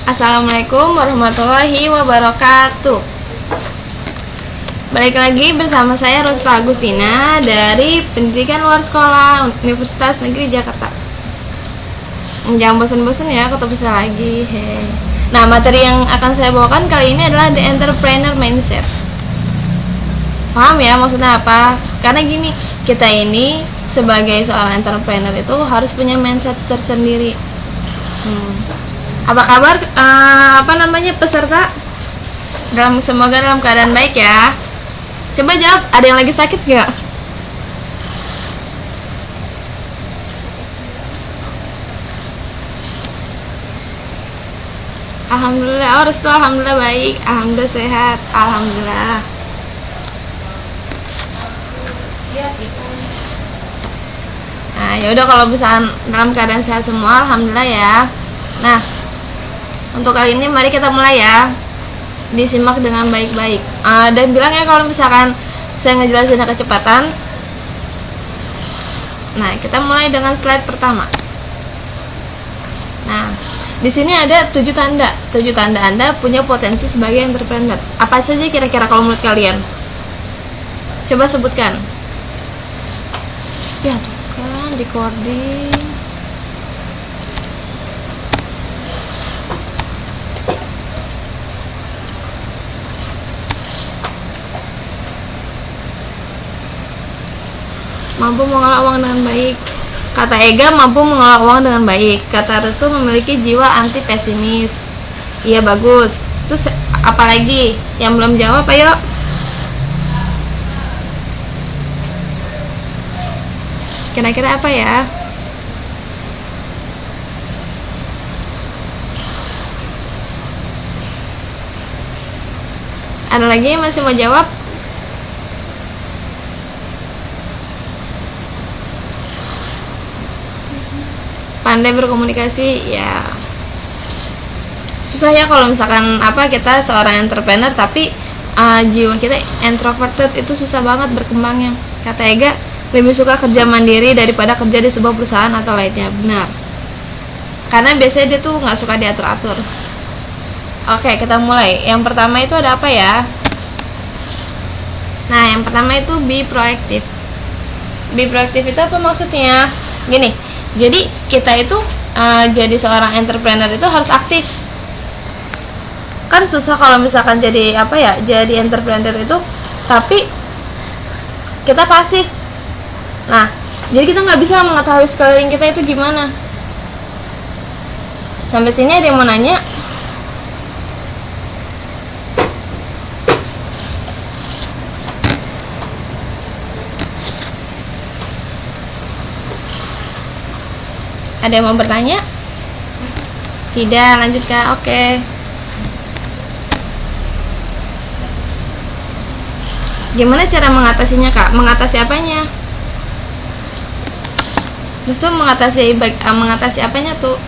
Assalamualaikum warahmatullahi wabarakatuh. Balik lagi bersama saya Rosta Agustina dari Pendidikan Luar Sekolah Universitas Negeri Jakarta. Jangan bosan-bosan ya, ketemu saya lagi. Nah, materi yang akan saya bawakan kali ini adalah The Entrepreneur Mindset. Paham ya maksudnya apa? Karena gini, kita ini sebagai seorang entrepreneur itu harus punya mindset tersendiri. Apa kabar peserta? Semoga dalam keadaan baik ya. Coba jawab, ada yang lagi sakit gak? Alhamdulillah, restu alhamdulillah baik, alhamdulillah sehat, alhamdulillah. Nah, yaudah kalau misalkan dalam keadaan sehat semua, alhamdulillah ya. Nah, untuk kali ini mari kita mulai ya. Disimak dengan baik-baik. Dan bilang ya kalau misalkan saya ngejelasinnya kecepatan. Nah, kita mulai dengan slide pertama. Nah, di sini ada 7 tanda. 7 tanda Anda punya potensi sebagai entrepreneur. Apa saja kira-kira kalau menurut kalian? Coba sebutkan. Ya tuh kan, recording. Mampu mengelola uang dengan baik. Kata Ega, mampu mengelola uang dengan baik. Kata Restu, memiliki jiwa anti pesimis. Iya, bagus. Terus apalagi yang belum jawab? Ayo. Kira-kira apa ya? Ada lagi yang masih mau jawab? Pandai berkomunikasi, ya susah ya kalau misalkan kita seorang entrepreneur tapi jiwa kita introverted, itu susah banget berkembangnya. Kata Ega, lebih suka kerja mandiri daripada kerja di sebuah perusahaan atau lainnya. Benar, karena biasanya dia tuh nggak suka diatur-atur. Oke, kita mulai. Yang pertama itu ada apa ya? Nah, yang pertama itu be proactive. Be proactive itu apa maksudnya? Gini, jadi kita itu jadi seorang entrepreneur itu harus aktif. Kan susah kalau misalkan jadi jadi entrepreneur itu tapi kita pasif. Nah, jadi kita nggak bisa mengetahui sekeliling kita itu gimana. Sampai sini ada yang mau nanya? Ada yang mau bertanya? Tidak, lanjut Kak. Oke. Gimana cara mengatasinya Kak? Mengatasi apanya? Justru mengatasi apanya tuh?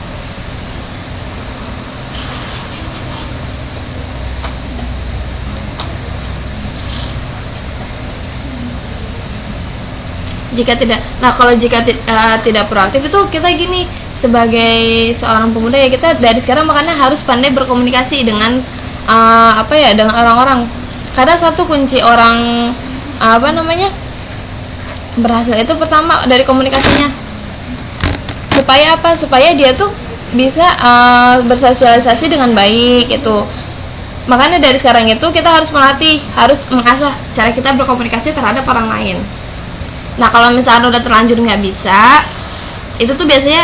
Kalau jika tidak proaktif itu kita gini, sebagai seorang pemuda ya, kita dari sekarang makanya harus pandai berkomunikasi dengan dengan orang-orang. Karena satu kunci orang berhasil itu pertama dari komunikasinya. Supaya dia tuh bisa bersosialisasi dengan baik itu. Makanya dari sekarang itu kita harus melatih, harus mengasah cara kita berkomunikasi terhadap orang lain. Nah, kalau misalkan udah terlanjur nggak bisa, itu tuh biasanya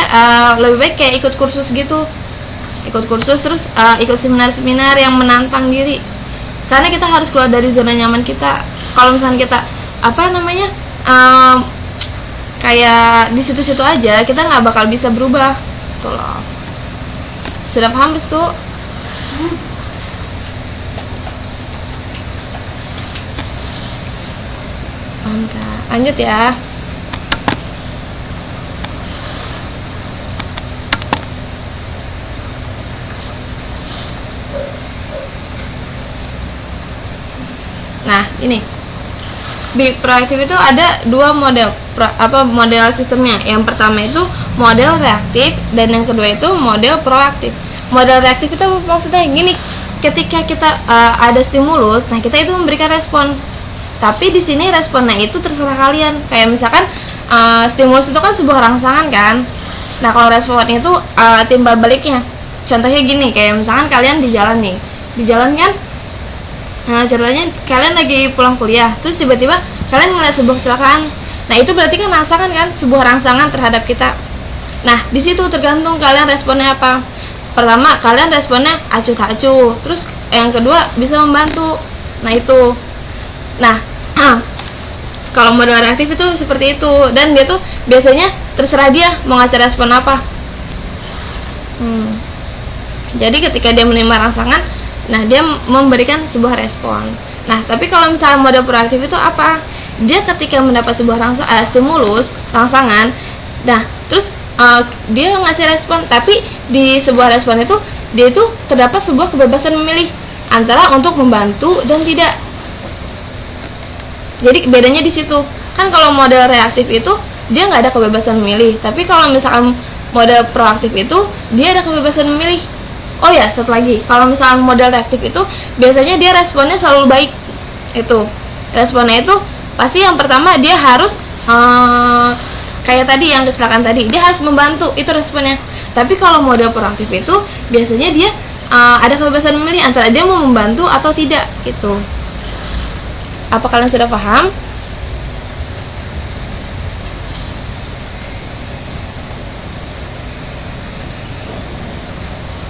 lebih baik kayak ikut kursus gitu. Ikut kursus terus ikut seminar-seminar yang menantang diri. Karena kita harus keluar dari zona nyaman kita. Kalau misalkan kita kayak di situ-situ aja, kita nggak bakal bisa berubah. Tuh loh. Sudah paham Restu? Paham Kak. Lanjut ya. Nah, ini Be proaktif itu ada dua model model sistemnya. Yang pertama itu model reaktif dan yang kedua itu model proaktif. Model reaktif itu maksudnya gini, ketika kita ada stimulus, nah kita itu memberikan respon. Tapi di sini responnya itu terserah kalian. Kayak misalkan stimulus itu kan sebuah rangsangan kan. Nah kalau respon itu timbal baliknya. Contohnya gini, kayak misalkan kalian di jalan nih, di jalan kan, ceritanya kalian lagi pulang kuliah, terus tiba-tiba kalian ngeliat sebuah kecelakaan. Nah itu berarti kan rangsangan kan, sebuah rangsangan terhadap kita. Nah di situ tergantung kalian responnya apa. Pertama kalian responnya acuh tak acuh, terus yang kedua bisa membantu. Nah itu, nah kalau model reaktif itu seperti itu, dan dia tuh biasanya terserah dia mau ngasih respon apa. Jadi ketika dia menerima rangsangan, nah dia memberikan sebuah respon. Nah tapi kalau misalnya model proaktif itu apa? Dia ketika mendapat sebuah stimulus, rangsangan, nah terus dia ngasih respon, tapi di sebuah respon itu dia itu terdapat sebuah kebebasan memilih antara untuk membantu dan tidak. Jadi bedanya di situ kan. Kalau model reaktif itu dia nggak ada kebebasan memilih, tapi kalau misalkan model proaktif itu dia ada kebebasan memilih. Oh ya, satu lagi, kalau misalkan model reaktif itu biasanya dia responnya selalu baik. Itu responnya itu pasti yang pertama dia harus kayak tadi yang kecelakaan tadi, dia harus membantu, itu responnya. Tapi kalau model proaktif itu biasanya dia ada kebebasan memilih antara dia mau membantu atau tidak gitu. Apa kalian sudah paham?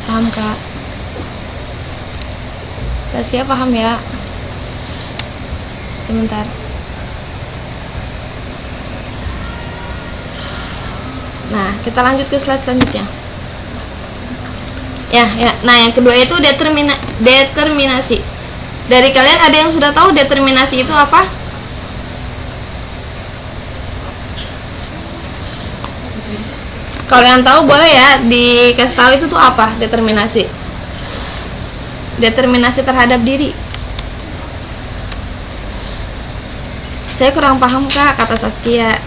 Paham Kak? Saskia paham ya? Sebentar. Nah, kita lanjut ke slide selanjutnya. Ya. Nah, yang kedua itu determinasi. Dari kalian ada yang sudah tahu determinasi itu apa? Kalau yang tahu boleh ya dikasih tahu itu tuh apa determinasi. Determinasi terhadap diri. Saya kurang paham Kak, kata Saskia.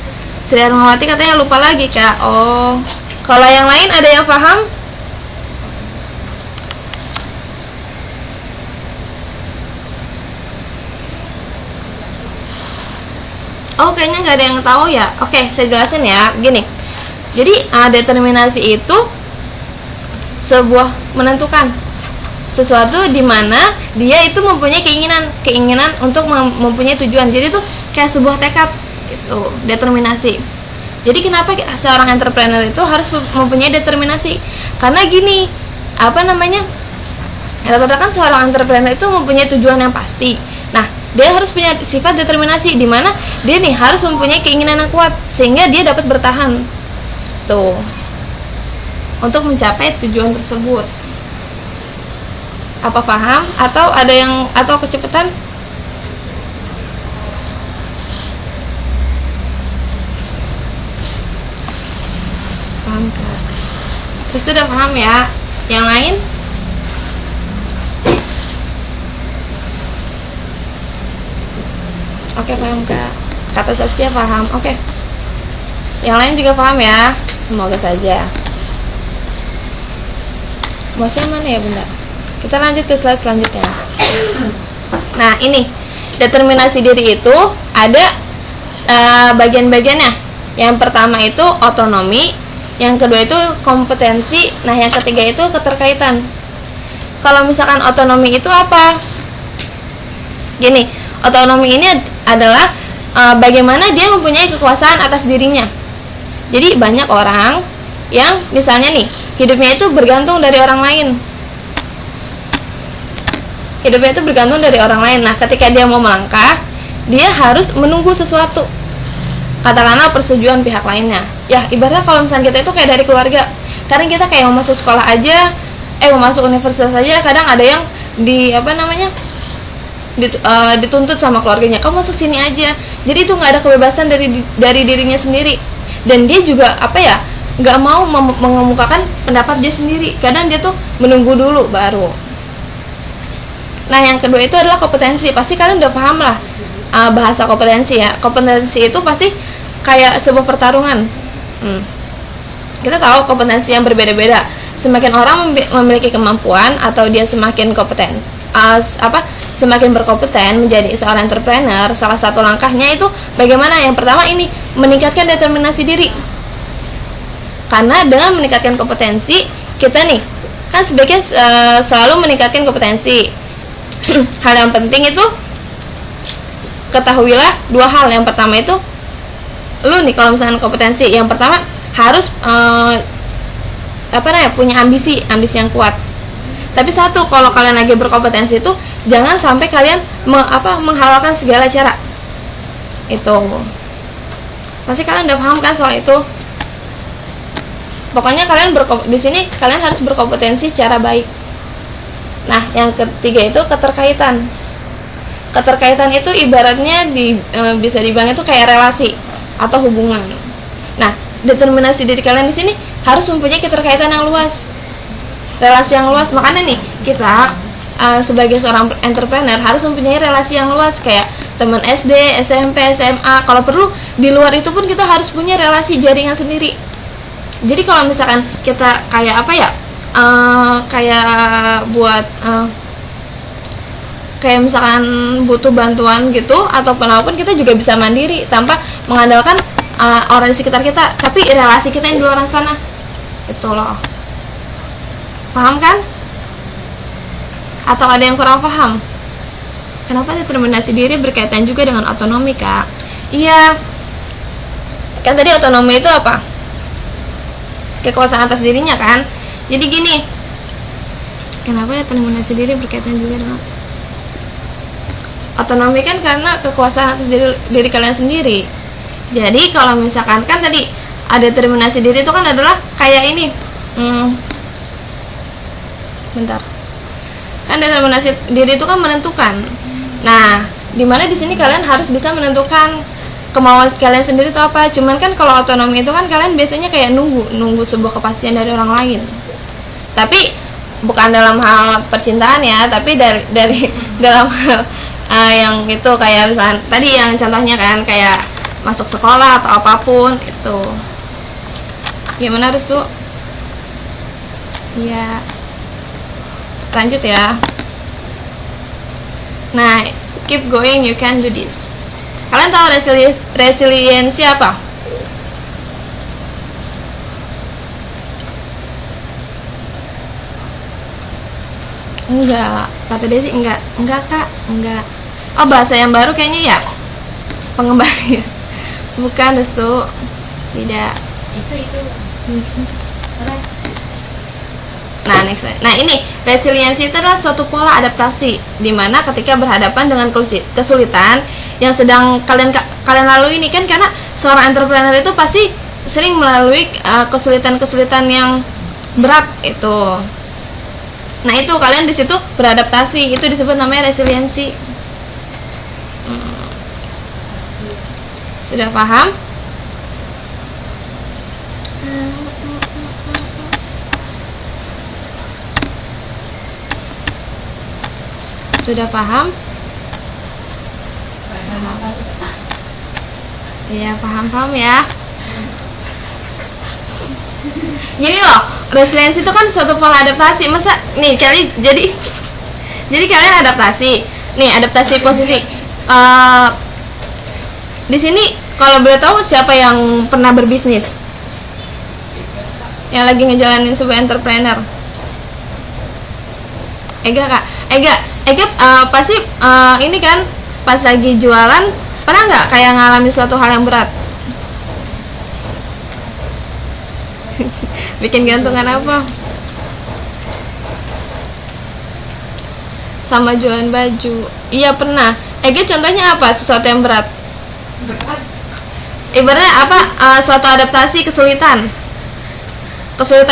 Sri Armawati katanya lupa lagi Kak. Oh, kalau yang lain ada yang paham? Oh, kayaknya nggak ada yang tahu ya. Oke, saya jelasin ya. Gini, jadi determinasi itu sebuah menentukan sesuatu di mana dia itu mempunyai keinginan untuk mempunyai tujuan. Jadi itu kayak sebuah tekad gitu, determinasi. Jadi kenapa seorang entrepreneur itu harus mempunyai determinasi? Karena gini, rata-rata kan seorang entrepreneur itu mempunyai tujuan yang pasti. Nah, dia harus punya sifat determinasi di mana dia nih harus mempunyai keinginan yang kuat sehingga dia dapat bertahan tuh untuk mencapai tujuan tersebut. Apa paham? Atau kecepatan? Paham Kak? Terus sudah paham ya? Yang lain? Oke, paham Kak. Kata Saskia paham. Oke. Yang lain juga paham ya? Semoga saja. Bosnya mana ya Bunda? Kita lanjut ke slide selanjutnya. Nah, ini determinasi diri itu ada bagian-bagiannya. Yang pertama itu otonomi, yang kedua itu kompetensi, nah yang ketiga itu keterkaitan. Kalau misalkan otonomi itu apa? Gini, otonomi ini adalah bagaimana dia mempunyai kekuasaan atas dirinya. Jadi banyak orang yang misalnya nih hidupnya itu bergantung dari orang lain. Hidupnya itu bergantung dari orang lain. Nah, ketika dia mau melangkah, dia harus menunggu sesuatu. Katakanlah persetujuan pihak lainnya. Ya, ibaratnya kalau misalnya kita itu kayak dari keluarga. Kadang kita kayak mau masuk sekolah aja, mau masuk universitas aja, kadang ada yang dituntut sama keluarganya, kamu masuk sini aja. Jadi itu nggak ada kebebasan dari dirinya sendiri. Dan dia juga nggak mau mengemukakan pendapat dia sendiri. Kadang dia tuh menunggu dulu baru. Nah, yang kedua itu adalah kompetensi. Pasti kalian udah paham lah bahasa kompetensi ya. Kompetensi itu pasti kayak sebuah pertarungan. Kita tahu kompetensi yang berbeda-beda. semakin orang memiliki kemampuan atau dia semakin kompeten, semakin berkompeten menjadi seorang entrepreneur, salah satu langkahnya itu bagaimana? Yang pertama ini meningkatkan determinasi diri. Karena dengan meningkatkan kompetensi, kita nih kan sebaiknya selalu meningkatkan kompetensi. Hal yang penting itu ketahuilah dua hal. Yang pertama itu lu nih kalau misalnya kompetensi, yang pertama harus punya ambisi yang kuat. Tapi satu, kalau kalian lagi berkompetensi itu jangan sampai kalian menghalalkan segala cara. Itu pasti kalian udah paham kan soal itu. Pokoknya kalian di sini kalian harus berkompetensi secara baik. Nah, yang ketiga itu keterkaitan. Keterkaitan itu ibaratnya bisa dibilang itu kayak relasi atau hubungan. Nah, determinasi diri kalian di sini harus mempunyai keterkaitan yang luas, relasi yang luas. Makanya nih kita sebagai seorang entrepreneur harus mempunyai relasi yang luas, kayak teman SD, SMP, SMA. Kalau perlu di luar itu pun kita harus punya relasi jaringan sendiri. Jadi kalau misalkan kita kayak kayak misalkan butuh bantuan gitu atau apapun, kita juga bisa mandiri tanpa mengandalkan orang di sekitar kita, tapi relasi kita yang di luar sana. Itu loh. Paham kan? Atau ada yang kurang paham? Kenapa determinasi diri berkaitan juga dengan otonomi, Kak? Iya. Kan tadi otonomi itu apa? Kekuasaan atas dirinya kan? Jadi gini. Kenapa determinasi diri berkaitan juga dengan otonomi? Kan karena kekuasaan atas diri kalian sendiri. Jadi kalau misalkan kan tadi ada determinasi diri itu kan adalah kayak ini. Bentar. Kan determinasi diri itu kan menentukan. Nah, dimana di sini kalian harus bisa menentukan kemauan kalian sendiri itu apa. Cuman kan kalau otonomi itu kan kalian biasanya kayak nunggu sebuah kepastian dari orang lain. Tapi bukan dalam hal percintaan ya, tapi dari dalam hal yang itu kayak misalnya tadi yang contohnya kan kayak masuk sekolah atau apapun itu. Gimana Restu? Iya. Lanjut ya. Nah, keep going, you can do this. Kalian tahu resiliensi apa? Enggak, kata Desi enggak Kak, enggak. Oh, bahasa yang baru kayaknya ya, pengembalian. Bukan Restu, tidak. Itu. Nah, next. Nah, ini resiliensi itu adalah suatu pola adaptasi di mana ketika berhadapan dengan kesulitan yang sedang kalian lalui ini kan, karena seorang entrepreneur itu pasti sering melalui kesulitan-kesulitan yang berat itu. Nah, itu kalian di situ beradaptasi, itu disebut namanya resiliensi. Sudah paham? Sudah paham? Iya, paham ya. Gini loh, resiliensi itu kan suatu pola adaptasi. Masa nih jadi kalian adaptasi. Nih, adaptasi posisi. Di sini kalau boleh tahu siapa yang pernah berbisnis? Yang lagi ngejalanin sebuah entrepreneur? Ega, Kak. Ega pasti ini kan pas lagi jualan pernah nggak kayak ngalami suatu hal yang berat? Bikin gantungan apa? Sama jualan baju. Iya pernah. Ega contohnya apa? Sesuatu yang berat. Ibaratnya apa? Suatu adaptasi kesulitan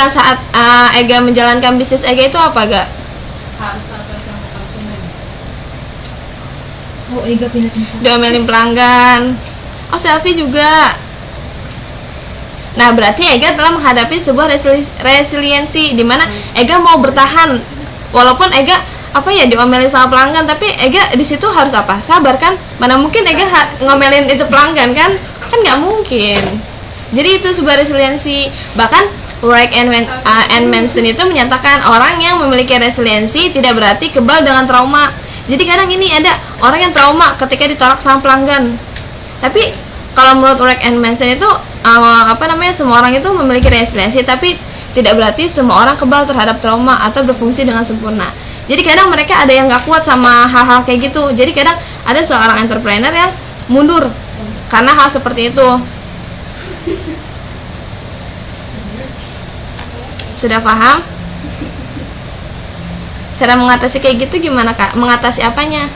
saat Ega menjalankan bisnis Ega itu apa gak? Oh, Ega pindah tempat. Diomelin pelanggan. Oh, selfie juga. Nah, berarti Ega telah menghadapi sebuah resiliensi di mana Ega mau bertahan walaupun Ega diomelin sama pelanggan, tapi Ega di situ harus apa? Sabar kan? Mana mungkin Ega ngomelin itu pelanggan kan nggak mungkin. Jadi itu sebuah resiliensi. Bahkan And Manson itu menyatakan orang yang memiliki resiliensi tidak berarti kebal dengan trauma. Jadi kadang ini ada orang yang trauma ketika ditolak sama pelanggan. Tapi kalau menurut Wright and Manson itu semua orang itu memiliki resiliensi, tapi tidak berarti semua orang kebal terhadap trauma atau berfungsi dengan sempurna. Jadi kadang mereka ada yang nggak kuat sama hal-hal kayak gitu. Jadi kadang ada seorang entrepreneur yang mundur karena hal seperti itu. Sudah paham? Cara mengatasi kayak gitu gimana Kak? Mengatasi apanya?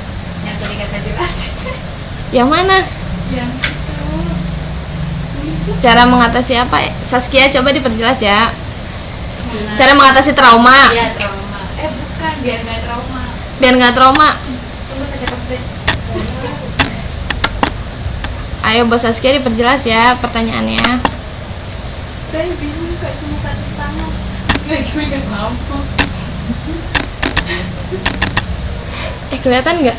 Yang tadi kata jelas. Yang mana? Yang itu. Cara mengatasi apa? Saskia coba diperjelas ya. Gimana? Cara mengatasi trauma. Iya, trauma. Bukan, biar nggak trauma. Biar nggak trauma. Tunggu sekitar deh. Ayo Bos Saskia diperjelas ya pertanyaannya. Saya bingung Kak, cuma satu tangan. Lagi megang lampu. Kelihatan nggak?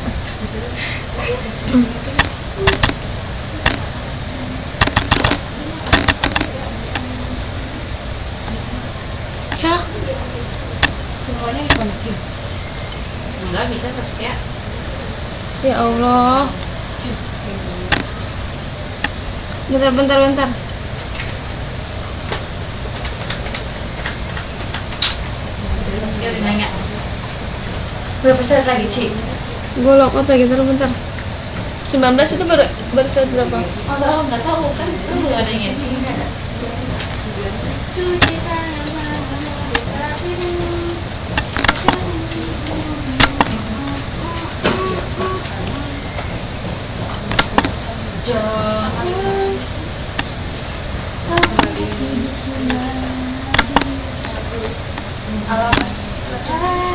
Ya. Semuanya dikonekin. Enggak bisa terus ya. Ya Allah. Bentar. Saskia udah nanya. Berapa saat lagi, Ci? Gue lockout lagi bentar. 19 itu baru saat berapa? Oh, nggak tahu kan? Lu ada yang Ci nggak ada. Cuci tangan.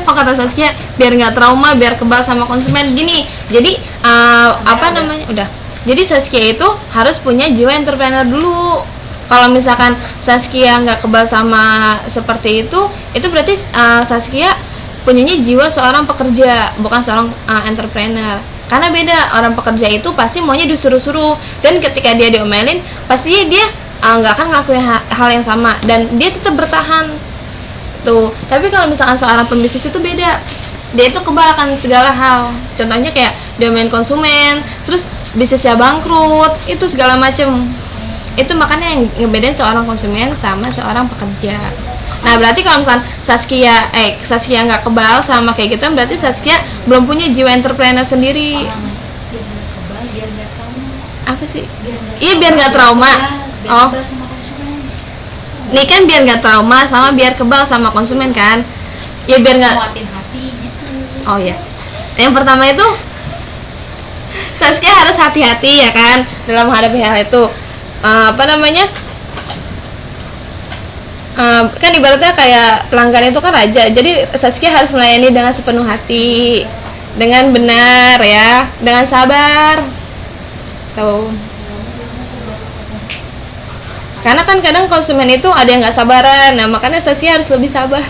Oh kata Saskia biar nggak trauma, biar kebal sama konsumen gini. Jadi udah. Jadi Saskia itu harus punya jiwa entrepreneur dulu. Kalau misalkan Saskia nggak kebal sama seperti itu berarti Saskia punyanya jiwa seorang pekerja, bukan seorang entrepreneur. Karena beda, orang pekerja itu pasti maunya disuruh-suruh, dan ketika dia diomelin pasti dia nggak akan ngelakuin hal yang sama dan dia tetap bertahan tuh. Tapi kalau misalkan seorang pembisnis itu beda, dia itu kebal akan segala hal. Contohnya kayak diomelin konsumen, terus bisnisnya bangkrut, itu segala macem. Itu makanya yang ngebedain seorang konsumen sama seorang pekerja. Nah berarti kalau misalkan Saskia nggak kebal sama kayak gitu, berarti Saskia belum punya jiwa entrepreneur sendiri. Biar nggak trauma. Apa sih? Iya biar nggak trauma. Oh, ini kan biar nggak trauma sama biar kebal sama konsumen kan? Ya biar nggak. Kuatin hati gitu. Oh ya. Yang pertama itu Saskia harus hati-hati ya kan dalam menghadapi hal itu. Kan ibaratnya kayak pelanggan itu kan raja, jadi Saskia harus melayani dengan sepenuh hati, dengan benar ya, dengan sabar tuh. Karena kan kadang konsumen itu ada yang nggak sabaran, nah makanya Saskia harus lebih sabar.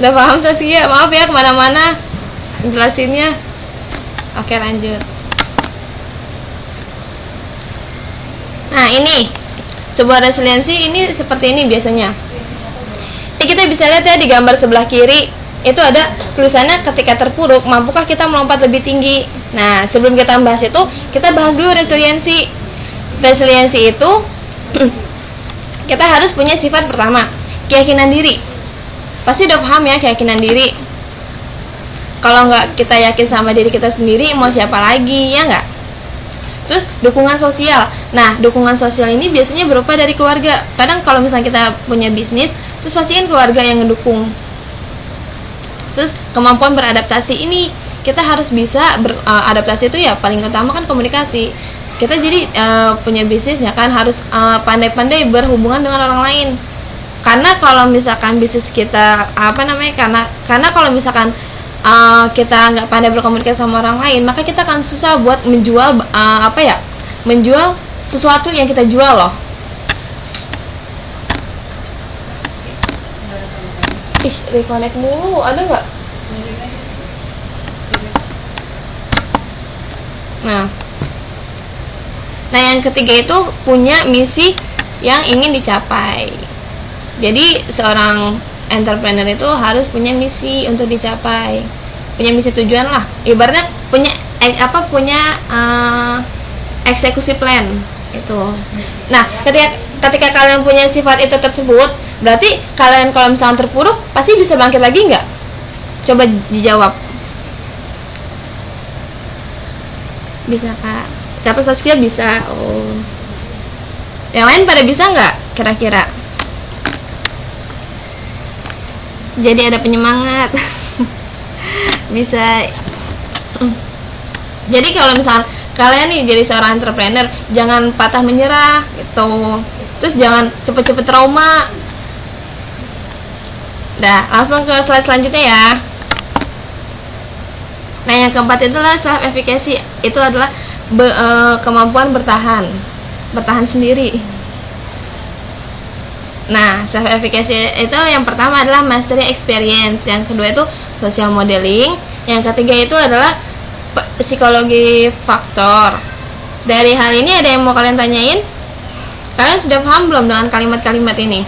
Udah paham Saskia? Maaf ya kemana-mana jelasinnya. Oke lanjut. Nah ini sebuah resiliensi ini seperti ini biasanya. Kita bisa lihat ya di gambar sebelah kiri itu ada tulisannya ketika terpuruk mampukah kita melompat lebih tinggi. Nah sebelum kita bahas itu kita bahas dulu resiliensi. Resiliensi itu kita harus punya sifat pertama, keyakinan diri. Pasti udah paham ya keyakinan diri. Kalau nggak kita yakin sama diri kita sendiri, mau siapa lagi, ya nggak? Terus dukungan sosial. Nah dukungan sosial ini biasanya berupa dari keluarga. Kadang kalau misalnya kita punya bisnis, terus pasti kan keluarga yang ngedukung. Terus kemampuan beradaptasi ini kita harus bisa beradaptasi itu ya paling utama kan komunikasi. Kita jadi punya bisnis ya kan harus pandai-pandai berhubungan dengan orang lain. Karena kalau misalkan bisnis kita karena kalau misalkan kita nggak pandai berkomunikasi sama orang lain, maka kita akan susah buat menjual menjual sesuatu yang kita jual loh. Reconnect mulu, ada nggak? Nah yang ketiga itu punya misi yang ingin dicapai. Jadi seorang entrepreneur itu harus punya misi untuk dicapai, punya misi tujuan lah. Ibaratnya punya eksekusi plan itu. Nah, ketika kalian punya sifat itu tersebut, berarti kalian kalau misalnya terpuruk pasti bisa bangkit lagi nggak? Coba dijawab. Bisa kak? Kata Saskia bisa. Oh, yang lain pada bisa nggak kira-kira? Jadi ada penyemangat. Bisa. Jadi kalau misalnya kalian nih jadi seorang entrepreneur, jangan patah menyerah gitu. Terus jangan cepet-cepet trauma. Dah, langsung ke slide selanjutnya ya. Nah, yang keempat itu adalah self efficacy. Itu adalah kemampuan bertahan sendiri. Nah, self efficacy itu yang pertama adalah mastery experience, yang kedua itu social modeling, yang ketiga itu adalah psikologi faktor. Dari hal ini ada yang mau kalian tanyain? Kalian sudah paham belum dengan kalimat-kalimat ini?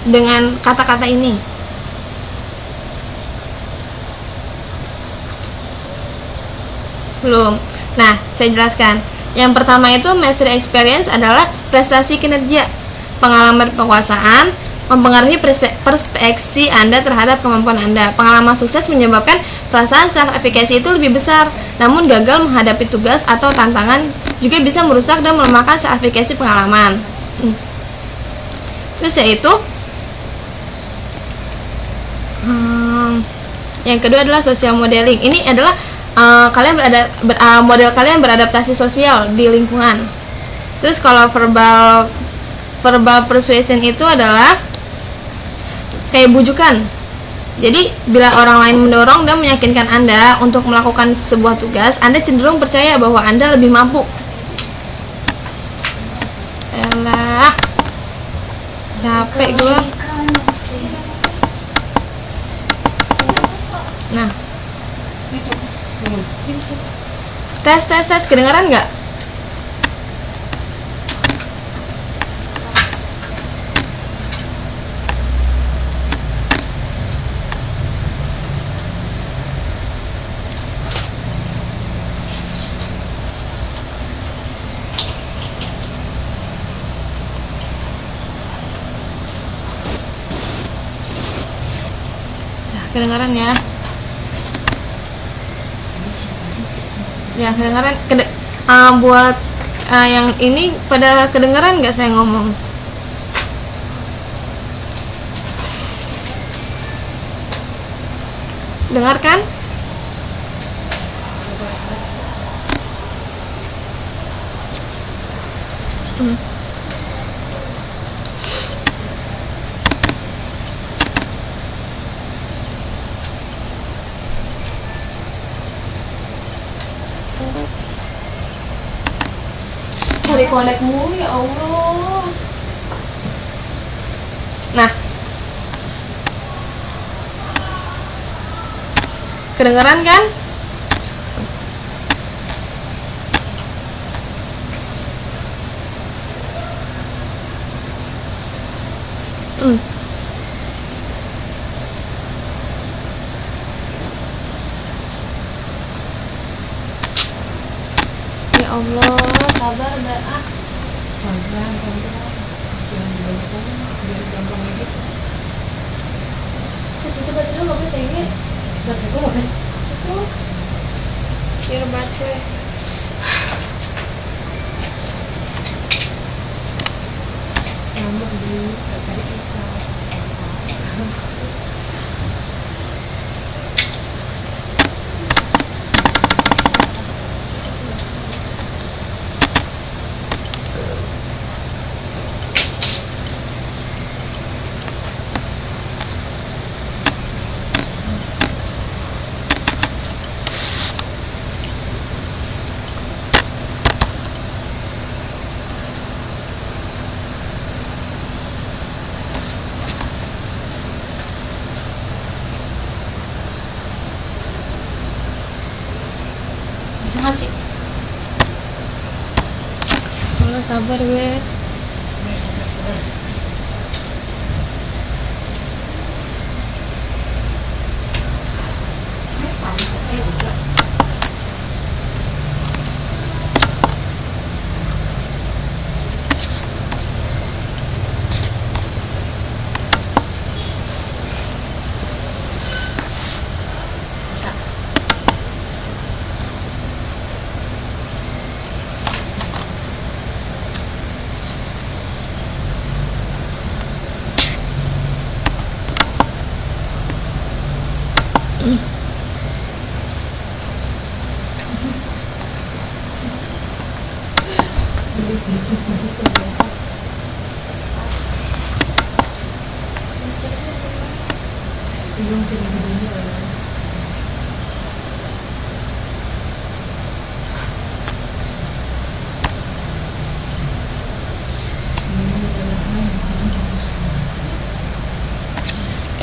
Dengan kata-kata ini? Belum. Nah, saya jelaskan. Yang pertama itu mastery experience adalah prestasi kinerja, pengalaman penguasaan, mempengaruhi perspektif Anda terhadap kemampuan Anda. Pengalaman sukses menyebabkan perasaan self efficacy itu lebih besar, namun gagal menghadapi tugas atau tantangan juga bisa merusak dan melemahkan self efficacy pengalaman. Terus yaitu yang kedua adalah social modeling. Ini adalah model kalian beradaptasi sosial di lingkungan. Terus kalau verbal persuasion itu adalah kayak bujukan. Jadi bila orang lain mendorong dan meyakinkan Anda untuk melakukan sebuah tugas, Anda cenderung percaya bahwa Anda lebih mampu. Elah, capek gue. Nah, tes kedengaran nggak? Kedengaran ya? Ya kedengaran. Buat yang ini pada kedengaran nggak saya ngomong? Dengarkan? Connect mulu ya Allah. Nah, kedengeran kan? Ya Allah, sabar dah. Sabar. Jangan dibangun, biar gampang edit. Itu baterai nggak boleh tinggi. Baterai gue nggak boleh. Itu biar baterai. Nambah dulu tadi kita. Bisa nggak sih? Halo. sabar gue. Sabar. Sama saya juga. Bisa.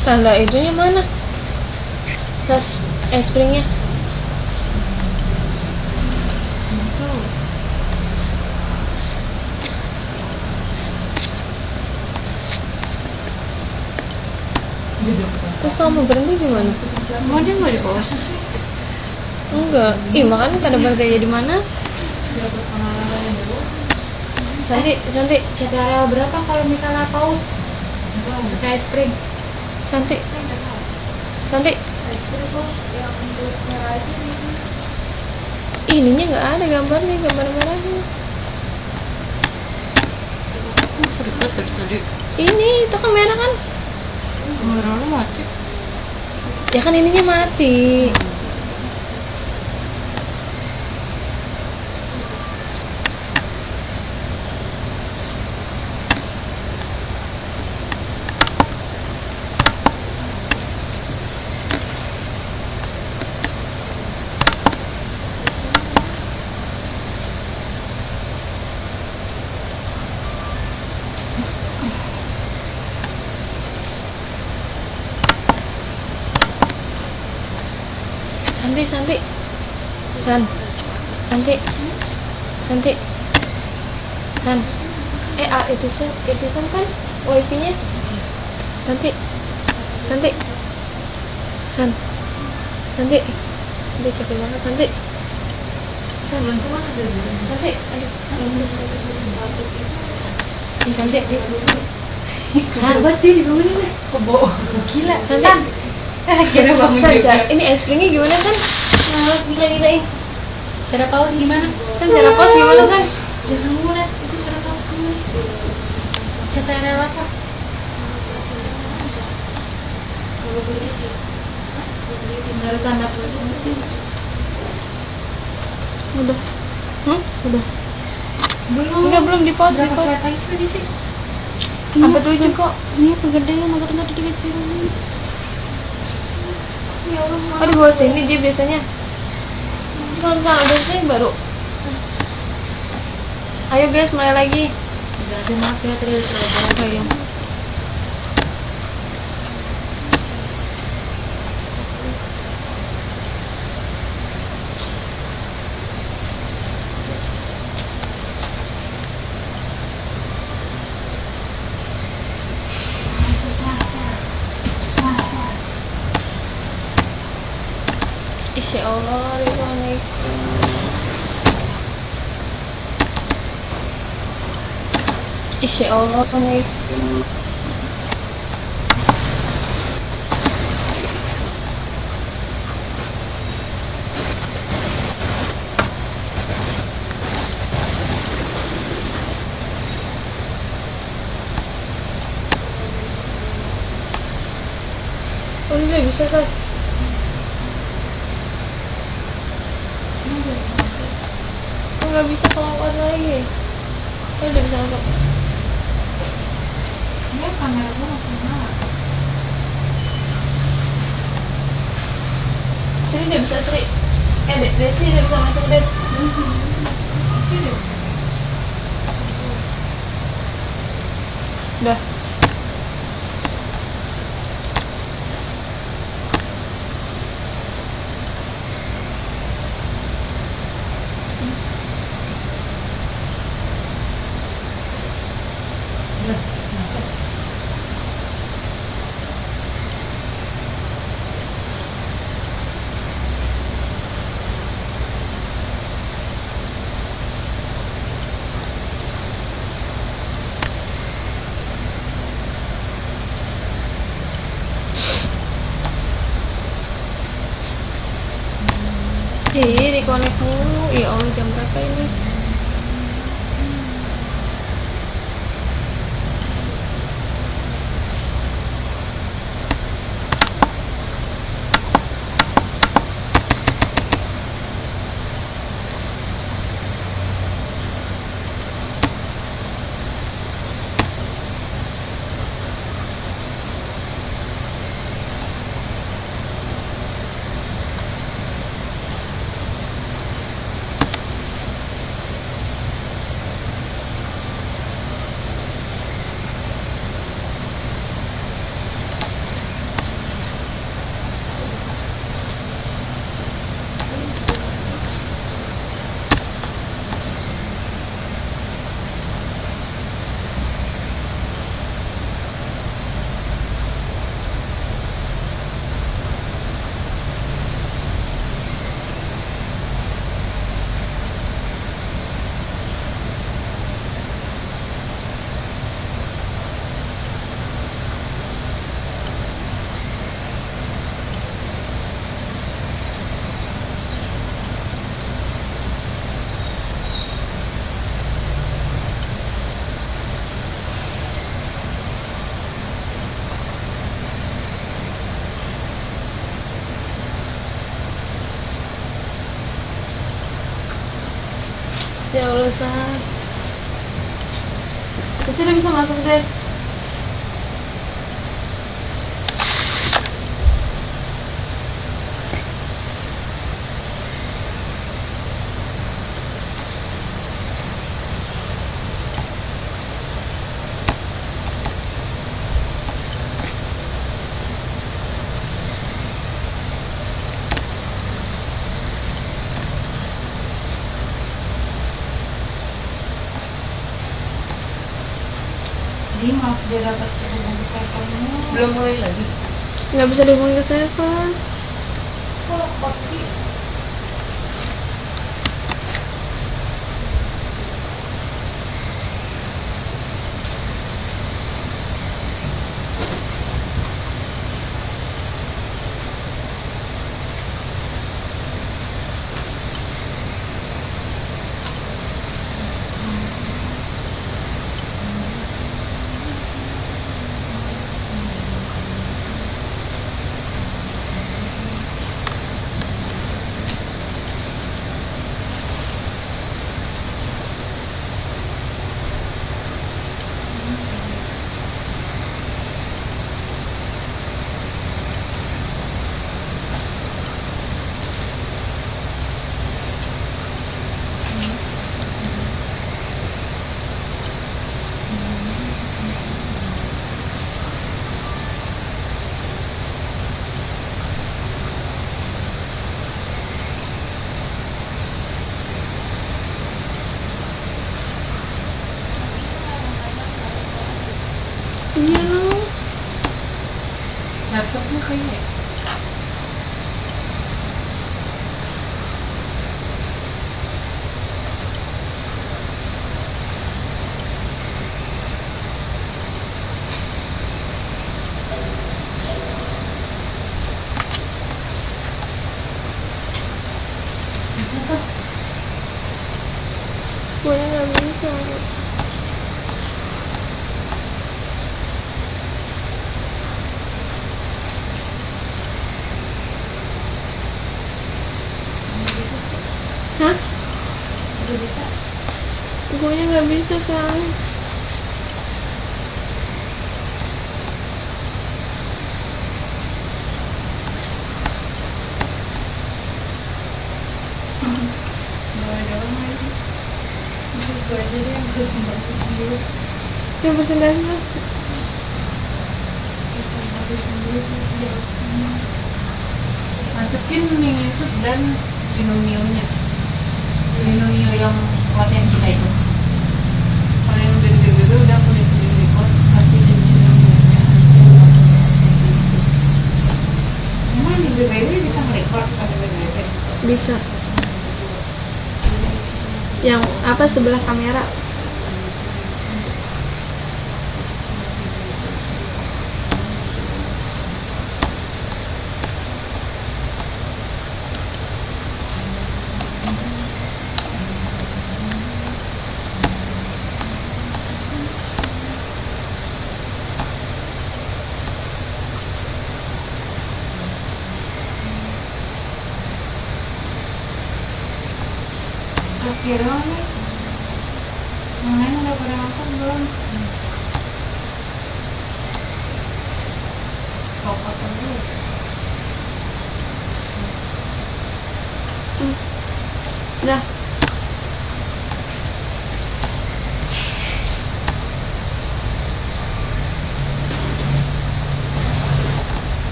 Tanda itunya mana? Springnya. Terus kalau mau berhenti gimana? Mau dia nggak di pause? Enggak. Ih, makanya tanda berhenti di mana? Santi. CTRL berapa kalau misalnya pause? Kayak spring. Santi. Spring pause yang untuk merah aja nih. Ininya nggak ada gambarnya, gambar merahnya. Sedikit terus tadi. Ini itu kamera kan? Kamera lu mati. Ya kan ininya mati. Santi. Itu kan wifi-nya. Santi. Dia capek banget Santi. Santi, aduh. Santi. Sahabat dia dibangunin deh. Kebo. Gila. Santi. Kira bangun San, juga. ini springnya gimana San? Nah, gila. Cara pause gimana? San, cara pause gimana San? Jangan ngulet, itu cara pause gimana? CTRL apa? Tinggal tanda posisi. Udah. Udah. Belum di pause. Berapa slide lagi sih? Apa 7 kok? Ini kegedean, agak dikecil. Ya Allah. Oh, di bawah sini dia biasanya. Terus kalau misalnya udah sini baru. Ayo guys, mulai lagi. Maaf ya tadi Oh iya. Insya Allah, Rizwanik. Insya Allah, nih. Udah bisa kan? Nggak bisa keluar lagi. Udah bisa masuk. Ini kamera gue makin mahal. Sini udah bisa Sri. Desi udah bisa masuk deh. Sini udah bisa. Udah. Iya, di connect mulu. Ya Allah, jam berapa ini? Ya Allah, Sas. Sudah bisa masuk, Des. Jadi maaf dia dapat hubungan ke servermu. Belum mulai lagi. Nggak bisa dihubungin ke server. Kok kok sih? Iya loh. Laptopnya kayaknya. Bisa tuh. Pokoknya nggak bisa. Hah? Udah bisa. Pokoknya nggak bisa, Sang. Nggak ada orang lagi. Gue aja deh yang presentasi sendiri. Yang presentasi mas. Presentasi sendiri jawab semua. Masukin mini itu dan binomionya. Binomio yang latihan kita itu. Kalau yang dari BBB udah kulit-kulit record, kasih dan binomionya aja. Emang di BBW bisa nge-record pada BBW? Bisa. Yang apa sebelah kamera? Saskia doang nih. Yang lain udah pada makan belum? Coklat dulu. Udah.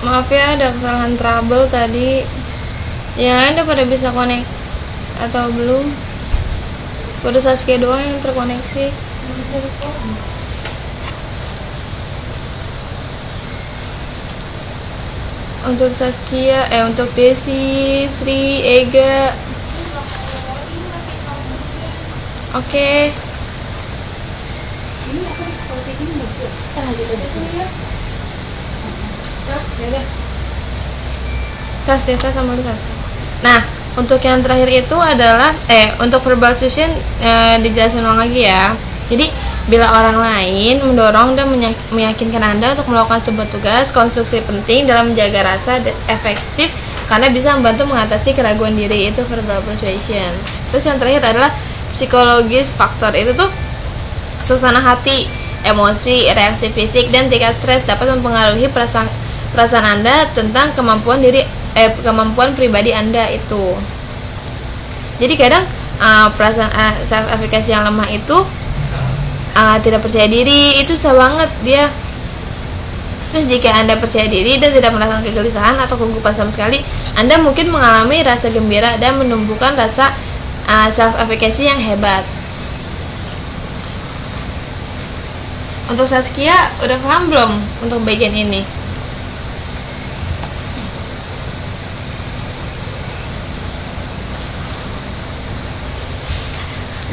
Maaf ya, ada kesalahan trouble tadi. Yang lain udah pada bisa connect atau belum? Baru Saskia doang yang terkoneksi. Untuk Saskia, untuk Desi, Sri, Ega. Oke. Ini aku kalau kayak gini lucu. Kita lanjut aja ya. Sas ya, Sas sama lu Sas. Nah, untuk yang terakhir itu adalah untuk verbal suasion dijelasin ulang lagi ya. Jadi, bila orang lain mendorong dan meyakinkan Anda untuk melakukan sebuah tugas, konstruksi penting dalam menjaga rasa efektif karena bisa membantu mengatasi keraguan diri, itu verbal persuasion. Terus yang terakhir adalah psikologis faktor. Itu tuh suasana hati, emosi, reaksi fisik, dan tingkat stres dapat mempengaruhi perasaan Anda tentang kemampuan pribadi Anda itu. Jadi kadang perasaan self efficacy yang lemah itu tidak percaya diri, itu susah banget dia. Terus jika Anda percaya diri dan tidak merasakan kegelisahan atau kegugupan sama sekali, Anda mungkin mengalami rasa gembira dan menumbuhkan rasa self efficacy yang hebat. Untuk Saskia, udah paham belum untuk bagian ini?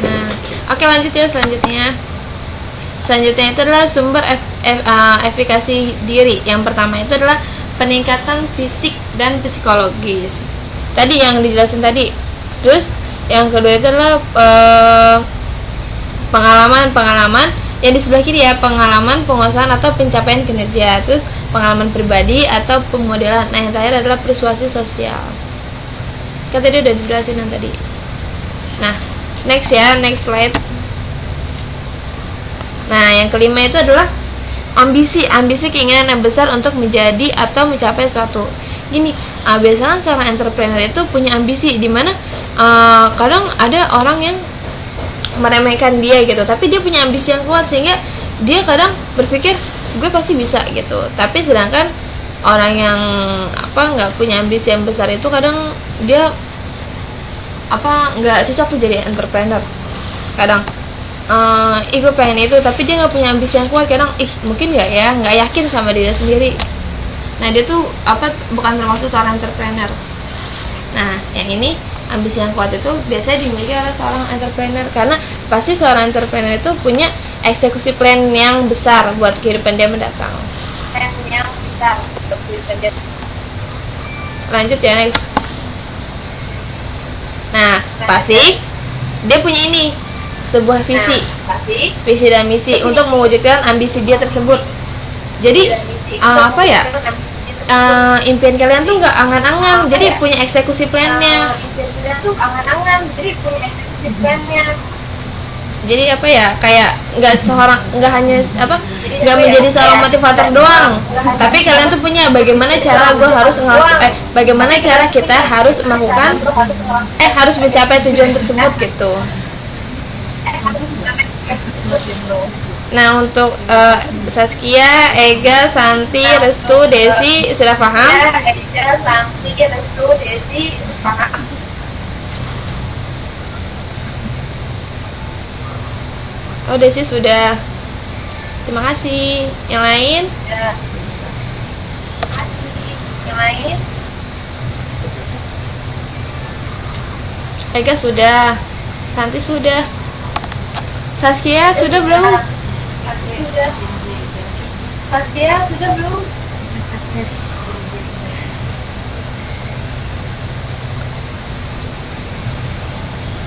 Nah, oke lanjut ya selanjutnya. Selanjutnya itu adalah sumber efikasi diri. Yang pertama itu adalah peningkatan fisik dan psikologis. Tadi yang dijelasin tadi. Terus yang kedua itu adalah pengalaman yang di sebelah kiri ya, pengalaman penguasaan atau pencapaian kinerja. Terus pengalaman pribadi atau pemodelan. Nah yang terakhir adalah persuasi sosial. Kan tadi udah dijelasin yang tadi. Nah next ya, next slide. Nah yang kelima itu adalah ambisi keinginan yang besar untuk menjadi atau mencapai sesuatu. Gini, biasanya kan seorang entrepreneur itu punya ambisi, dimana kadang ada orang yang meremehkan dia gitu, tapi dia punya ambisi yang kuat sehingga dia kadang berpikir gue pasti bisa gitu. Tapi sedangkan orang yang nggak punya ambisi yang besar itu kadang dia nggak cocok tuh jadi entrepreneur. Kadang gue pengen itu tapi dia nggak punya ambisi yang kuat, kadang mungkin nggak yakin sama diri sendiri. Nah dia tuh bukan termasuk seorang entrepreneur. Nah yang ini ambisi yang kuat itu biasanya dimiliki oleh seorang entrepreneur, karena pasti seorang entrepreneur itu punya eksekusi plan yang besar buat kehidupan dia mendatang. Lanjut ya, next. Nah pasti dia punya ini sebuah visi dan misi untuk mewujudkan ambisi dia tersebut. Jadi impian kalian tuh nggak angan-angan, jadi punya eksekusi plannya. Jadi kayak nggak menjadi seorang motivator doang, tapi kalian tuh punya bagaimana cara bagaimana cara kita harus melakukan harus mencapai tujuan tersebut gitu. Nah untuk Saskia, Ega, Santi, Restu, Desi sudah paham? Oh Desi sudah. Terima kasih. Yang lain? Ega sudah. Santi sudah. Saskia sudah belum?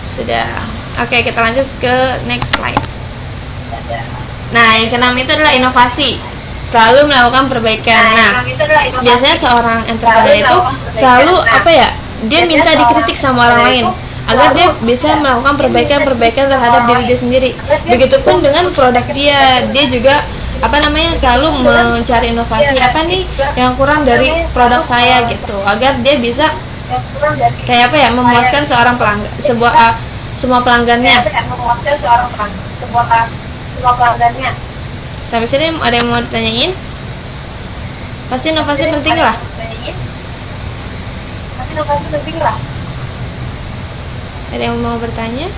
Sudah. Oke, kita lanjut ke next slide. Nah, yang keenam itu adalah inovasi. Selalu melakukan perbaikan. Nah, biasanya seorang entrepreneur itu selalu apa ya? Dia minta dikritik sama orang lain agar dia bisa melakukan perbaikan-perbaikan terhadap diri dia sendiri. Begitupun dengan produk dia. Dia juga apa namanya selalu mencari inovasi, apa nih yang kurang dari produk saya gitu, agar dia bisa kayak apa ya, memuaskan seorang pelanggan, semua pelanggannya. Sampai sini ada yang mau ditanyain? Pasti inovasi penting lah. Ada yang mau bertanya?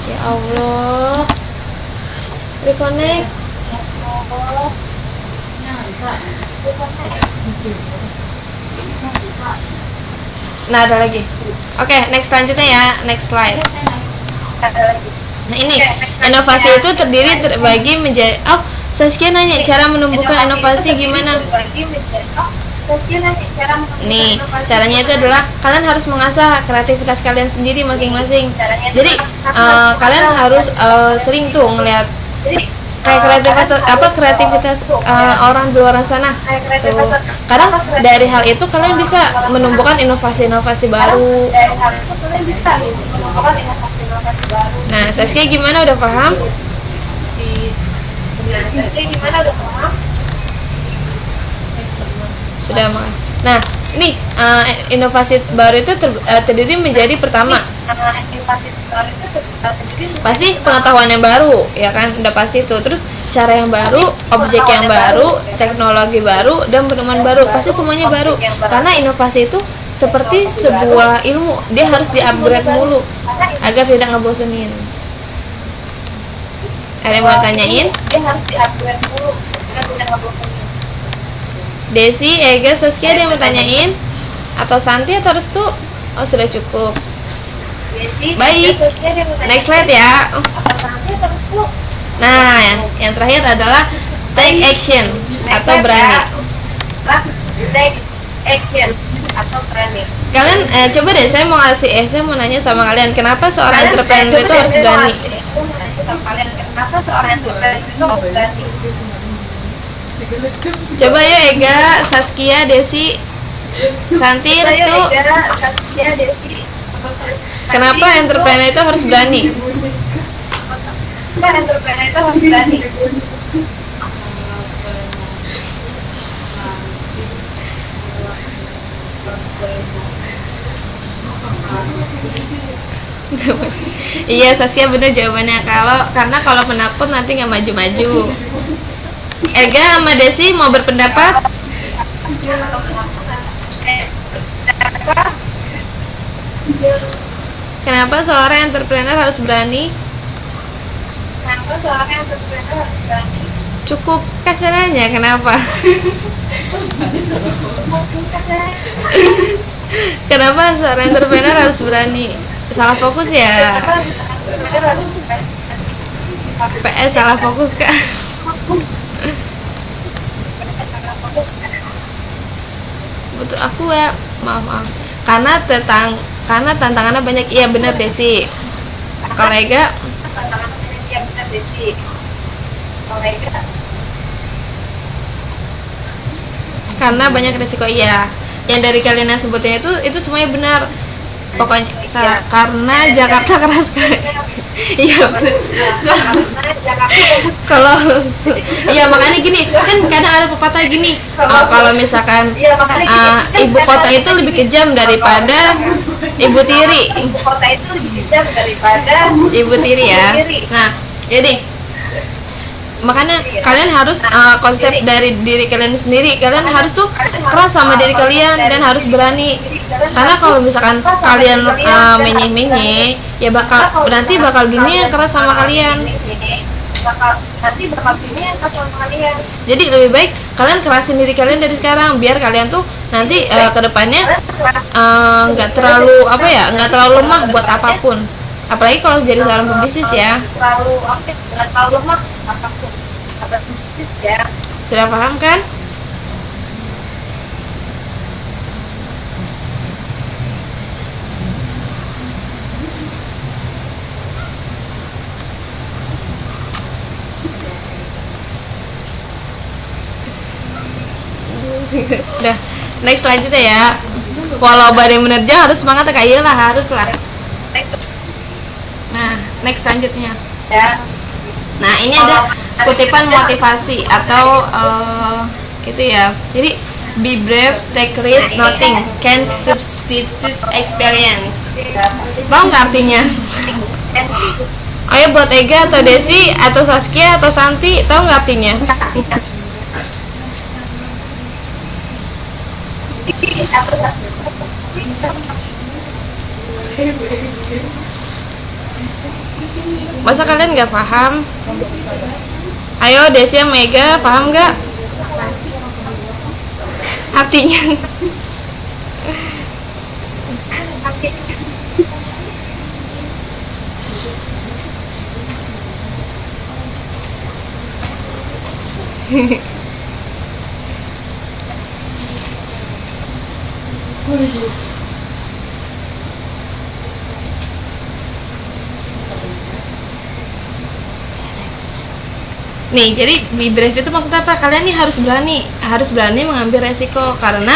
Ya Allah, reconnect. Nah, ada lagi. Oke, next selanjutnya ya, next slide. Nah, ini inovasi itu terbagi menjadi. Oh, Saskia nanya cara menumbuhkan inovasi gimana? Nih, caranya itu adalah kalian harus mengasah kreativitas kalian sendiri masing-masing. Jadi kalian harus sering tuh ngelihat kayak kreativitas orang di luar sana. Tuh. Kadang dari hal itu kalian bisa menumbuhkan inovasi-inovasi baru. Nah, Saskia gimana, udah paham? Sudah, Mas. Nah, ini inovasi baru itu terdiri menjadi pertama pasti pengetahuan yang baru, ya kan, udah pasti itu. Terus cara yang baru, objek yang baru, teknologi baru, dan penemuan baru, pasti semuanya baru. Karena inovasi itu seperti sebuah ilmu, dia harus di-upgrade mulu agar tidak ngebosenin. Ada yang mau tanyain? Desi, Ega, Saskia ada yang mau tanyain? Atau Santi atau Restu? Oh, sudah cukup. Baik, next slide ya. Nah, yang terakhir adalah take action atau berani. Kalian coba deh, saya mau nanya sama kalian, kenapa seorang entrepreneur itu harus berani? Coba ya, Ega, Saskia, Desi, Santi, Restu. Kenapa entrepreneur itu harus berani? Iya, Saskia bener jawabannya. Karena kalau penakut nanti nggak maju-maju. Ega sama Desi mau berpendapat? Kenapa seorang entrepreneur harus berani? Cukup kasarannya, kenapa? Kenapa seorang entrepreneur harus berani? Salah fokus ya? PS salah fokus kak? Betul, aku ya, maaf. Karena tantangannya banyak. Iya benar Desi. Kalau Ega? Karena banyak resiko. Iya. Yang dari kalian yang sebutnya itu semuanya benar. Pokoknya karena Jakarta keras sekali. Iya. Kalau iya, makanya gini, kan kadang ada pepatah gini, kalau misalkan ibu kota itu lebih kejam daripada ibu tiri. Ibu tiri ya. Nah, jadi makanya kalian harus konsep dari diri kalian sendiri. Kalian harus tuh keras sama diri kalian dan harus berani. Karena kalau misalkan kalian menye-menye, ya nanti bakal dunia yang keras sama kalian. Jadi lebih baik kalian kerasin diri kalian dari sekarang, biar kalian tuh nanti kedepannya nggak terlalu nggak terlalu lemah buat apapun. Apalagi kalau jadi seorang pembisnis ya. Sudah paham kan? Udah, next selanjutnya ya. Walau badai menerjang harus semangat ya, Kak. Iyalah, harus lah. Nah, next selanjutnya. Nah, ini ada kutipan motivasi atau itu ya. Jadi, be brave, take risk, nothing can substitute experience. Tahu nggak artinya? Ayo buat Ega atau Desi atau Saskia atau Santi, tahu nggak artinya? Masa kalian nggak paham? Ayo Desi sama Ega, paham nggak artinya? Nih, jadi be brave itu maksudnya apa? Kalian nih harus berani mengambil resiko karena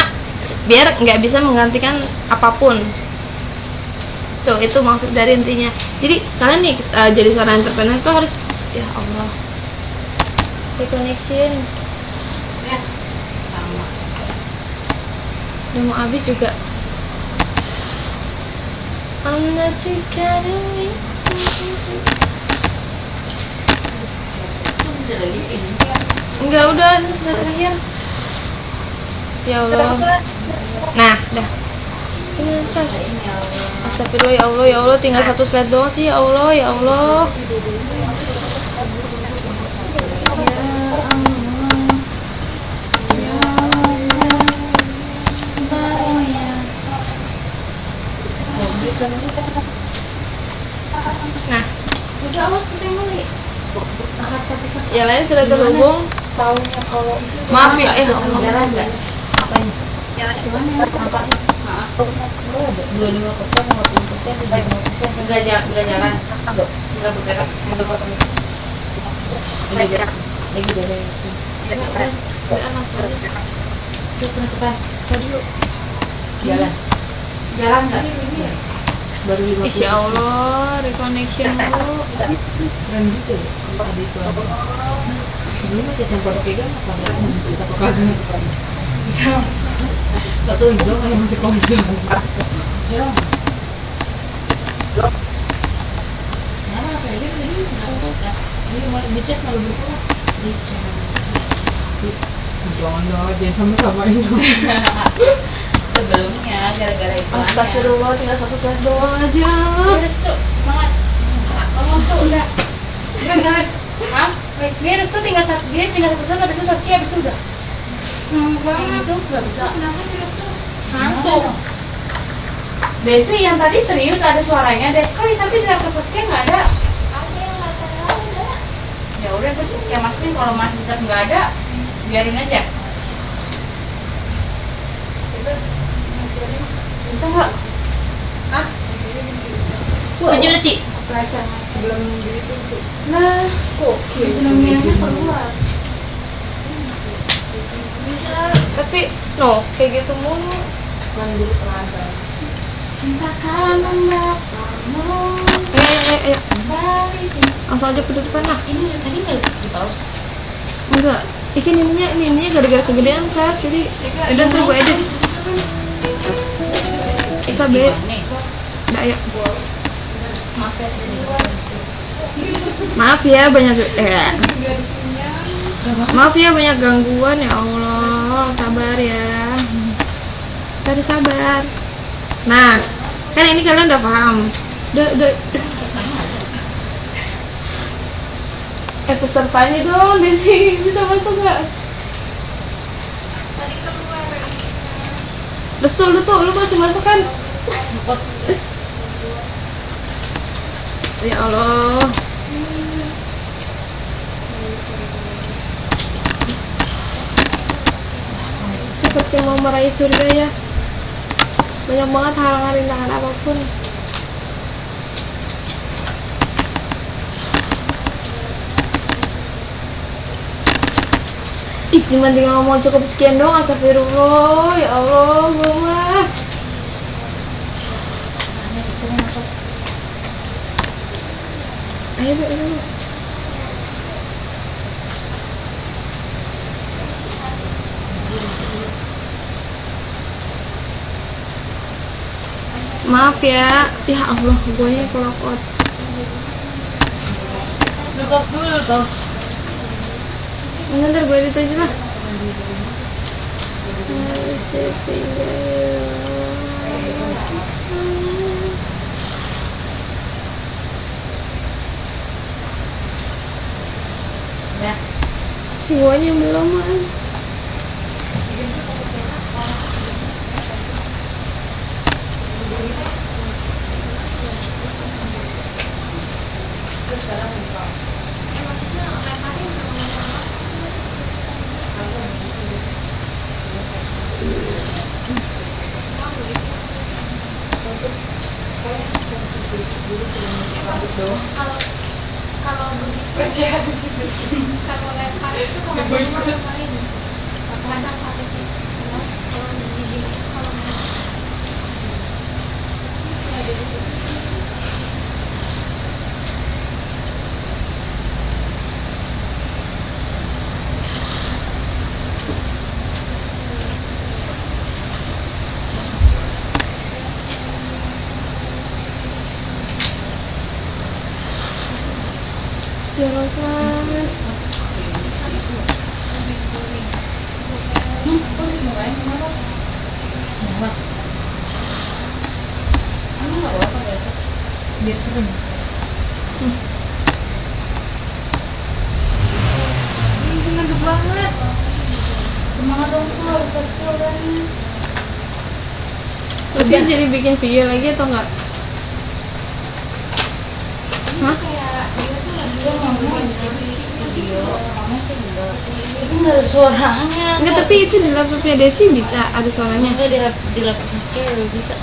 biar nggak bisa menggantikan apapun. Tuh, itu maksud dari intinya. Jadi kalian nih jadi seorang entrepreneur tuh harus, ya Allah, reconnection. Yes, sama. Udah mau habis juga. I'm not together with you. Udah lagi ini. Enggak, udah sudah terakhir. Ya Allah. Nah, dah. Ini ntar. Astagfirullah, ya Allah, tinggal satu slide doang sih, ya Allah, ya Allah. Nah, Udah awas kesini. yang lain sudah terhubung. Taunya kalau Maaf ya, Allah. Jalan nggak? Apanya? nampaknya 25%, 50%, 75%. Nggak jalan. Nggak bergerak. Lagi dari Enggak langsung aja. Udah penutupan. Tadi dulu. Jalan nggak? Baru 50%. Insya Allah, reconnection dulu. Keren gitu ya. Tadi itu ada. Dulu mah cacat pada pegang apa enggak? Cacat apa kagak? Tak tahu hijau kan masih kosong. Jam. Nah, kayaknya ini nggak cas. Ini mau dicas malu berkurang. Jangan sama-samain dong. Sebelumnya gara-gara itu. Astagfirullah, tinggal satu slide doang aja. Beres tuh, semangat. Ngomong tuh udah. Hah? Beres tuh tinggal satu set, habis itu Saskia, habis itu udah. Yang itu nggak bisa. Kenapa sih ngantuk? Desi yang tadi serius ada suaranya, Desi tapi di laptop Saskia nggak ada. Ya udah tuh Saskia masukin, kalau masih tetap nggak ada, biarin aja. Bisa nggak? Hah? Maju udah, Ci. Perasaan belum gitu. Nah, kok ekonominya keluar. Bisa, tapi no, kayak gitu mulu. Dulu pelan-pelan. Cintakan kamu Ayo. kembali. Langsung aja ke depan lah. Ini tadi nggak di pause. Enggak. Ikan ininya gara-gara kegedean saya, jadi udah ntar gue edit. Bisa be. Udah ayo. Maaf ya banyak Maaf ya banyak gangguan ya Allah. Sabar ya. Cari sabar. Nah, kan ini kalian udah paham. Udah. Pesertanya dong Desi, bisa masuk nggak? Tadi keluar. Lu masih masuk kan? Ya Allah. Seperti mau meraih surga ya. Banyak banget halangan rintangan apapun. Ih, cuma tinggal ngomong cukup sekian doang, astagfirullah. Ya Allah, gue mah. Ayo, ayo. Maaf ya. Ya Allah, gue nya kelakot. Lu tos dulu, tos. Ntar gue edit aja lah. Ya. Guanya belum man. Kalau begitu kalau lempar itu kalau ngapain? Kadang pakai sih. Kalau gini kalau Ya Rosas. Biar keren. Ini ngantuk banget. semangat dong tuh, Saskia udahnya. Terus dia jadi bikin video lagi atau enggak? Hah? Kayak dia tuh lagi ngomong diskusinya gitu. Tapi nggak ada suaranya. Enggak, tapi itu di laptopnya Desi bisa ada suaranya. Nggak di laptop Saskia bisa.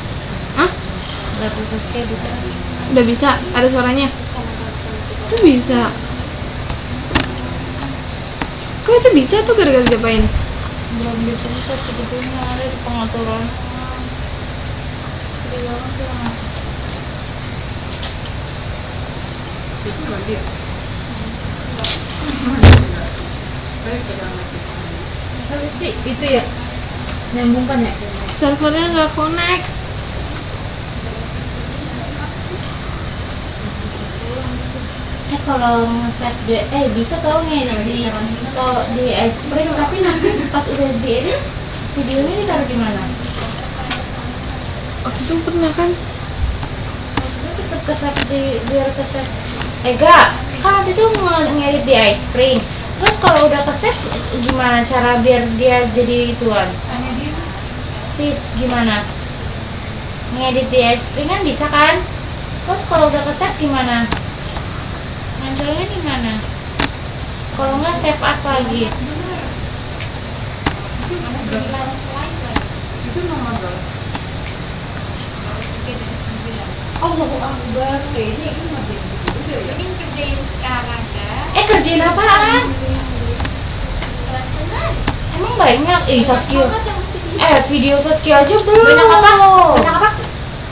Hah? Laptop Saskia bisa. Udah bisa ada suaranya? Itu bisa. Kok itu bisa tuh gara-gara diapain? Belum dipencet sebetulnya, ada di pengaturan. Sedih banget ya. Itu ganti ya? Habis sih itu ya nyambungkan ya. Servernya nggak connect. Kalau nge-save bisa tau nih kalau di iSpring, tapi nanti pas udah diedit videonya ditaruh di mana? Waktu itu pernah kan? Tetap ke-save biar ke-save. Enggak, kan waktu itu ngedit di iSpring. Terus kalau udah ke-save gimana cara biar dia jadi ituan? Tanya dia. Sis gimana? Ngedit di iSpring kan bisa kan? Terus kalau udah ke-save gimana? Munculnya di mana? Kalau nggak save as lagi. Itu ada 9 slide lagi. Itu nomor berapa? Oke, dari 9. Allahu Akbar. Kayaknya ini masih gitu juga ya. Mending kerjain sekarang kan. Kerjain apaan? Pelan-pelan. Emang banyak? Saskia. Banget yang mesti di- Video Saskia aja belum. Banyak apa? Banyak apa?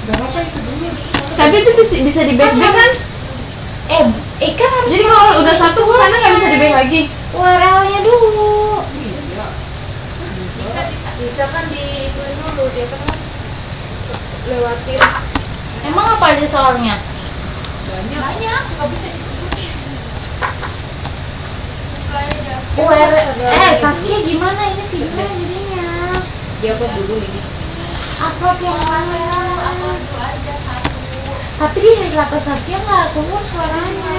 Gak apa-apa itu dulu. Tapi itu bisa di back kan? Kan harus. Jadi kalau udah satu ke sana nggak bisa di back lagi. URL-nya dulu. Iya. Bisa kan di itu dulu dia kan lewatin Emang apa aja soalnya? banyak nggak bisa disebutin. Bukanya URL. Saskia gimana ini videonya jadinya? Dia apa dulu ini? Upload yang mana? upload dulu aja satu. Tapi di laptop Saskia nggak keluar suaranya.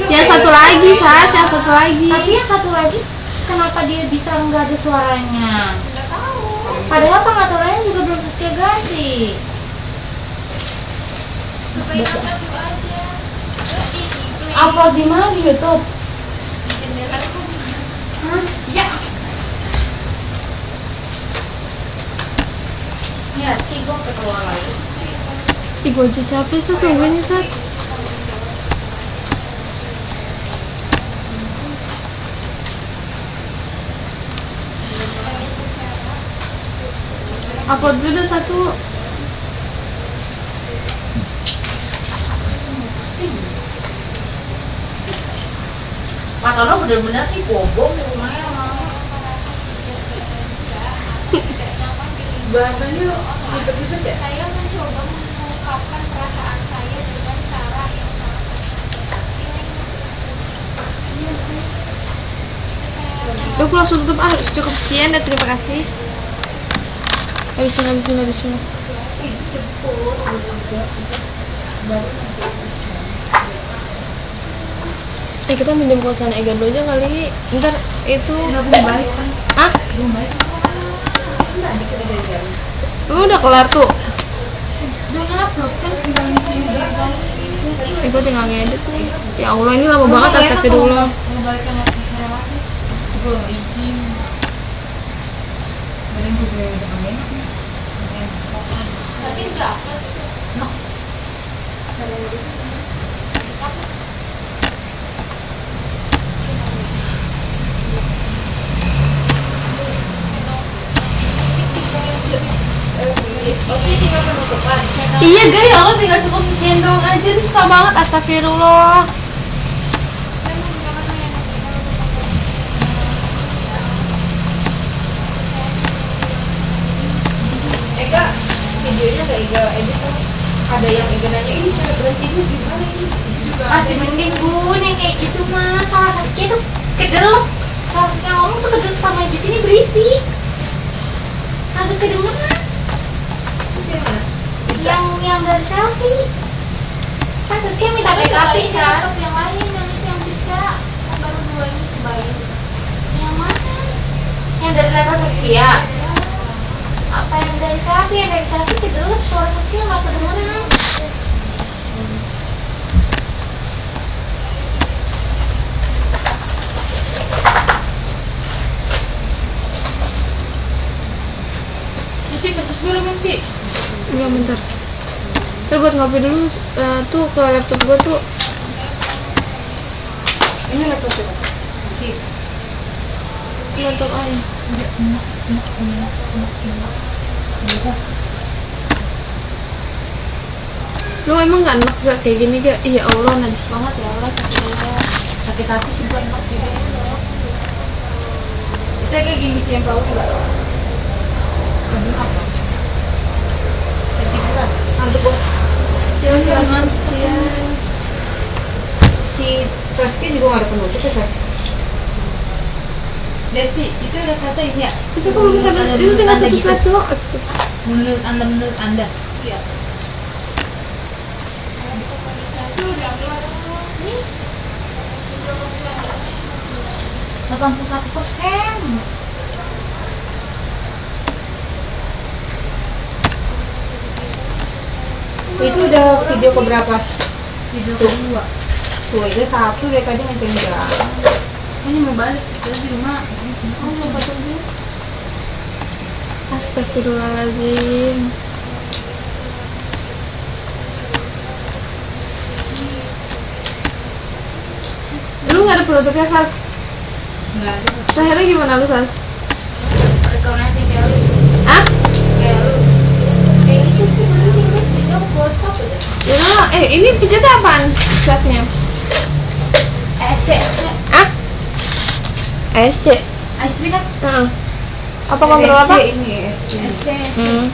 Yang satu lagi, Sas, yang satu lagi. Tapi yang satu lagi, kenapa dia bisa nggak ada suaranya? Nggak tahu. Padahal pengaturannya juga belum Saskia ganti. Cobain upload dulu aja. Ini play. Upload di mana di YouTube? Di jendela itu. Hah? Ya. Ya, Cigo keluar lagi. Ih, gue aja capek, Sas, nungguinnya, Sas. Upload dulu satu. Pusing. Mata lo bener-bener nih bobong rumahnya. Bahasanya ribet-ribet ya? Saya mencoba mengungkapkan perasaan saya dengan cara yang sangat Udah aku langsung tutup cukup sekian dan terima kasih. Bismillah. Kita minjem kosan Ega dulu aja kali. Ntar itu Nggak belum balik kan? ah Belum balik. Enggak, dikit aja jam. lu udah kelar tuh. Udah ngupload kan, tinggal ngisi doang. Gue tinggal ngedit nih. Ya Allah ini lama banget astagfirullah. Mau balik sama saya lagi. Gue izin. Badan gue udah enak nih. tapi enggak Iya guys, Allah tinggal cukup sekian doang aja. Ini susah banget astagfirullah. Ega, videonya nggak Ega edit kan? Ada yang Ega nanya, ini cara berhenti ini gimana ini? Masih mending bun yang kayak gitu mah. Salah Saskia tuh kedelep. Salah Saskia ngomong tuh kedelep sama yang di sini berisik. Agak kedengeran. Yang dari selfie. Kan Saskia minta backup-in kan. laptop yang lain yang itu yang bisa yang baru 2 ini kebayang Yang mana? Yang dari laptop Saskia. Apa yang dari selfie? Yang dari selfie kedelep. Suara Saskia nggak kedengeran. Cik, kasus gue belum Cik? Iya bentar. Ntar buat ngopi dulu tuh ke laptop gua tuh. Ini laptop siapa? Cik. Laptop aja. Lu emang gak enak gak kayak gini gak? Iya Allah najis banget ya Allah astagfirullah. Sakit hati sih buat enak juga. Itu kayak gini sih yang bau enggak? Apa? Ketiduran. Ngantuk kok. Jangan sekian. Si Saskia juga nggak ada penutup ya Sas? Desi, itu udah kata ini ya? Terus aku belum bisa itu tinggal satu slide doang. Astagfirullah. Menurut anda? Iya. nih 81%. Itu udah video keberapa? Video Tuh. kedua. Tuh, itu satu dari tadi ngeceng jalan. Ini mau balik terus di rumah. Oh, mau potong dia? Astagfirullahaladzim. Lu gak ada penutupnya Sas? Nggak ada. Terakhirnya gimana lu Sas? Rekomendasi kayak lu. Hah? Kayak lu. Kayak itu tuh dulu sih video bioskop aja. Ya udah, ini pijatnya apaan chefnya? SC. Ah? ASC? Ice cream kan? Heeh. Apa kontrol apa? SC ini ya. SC. Hmm.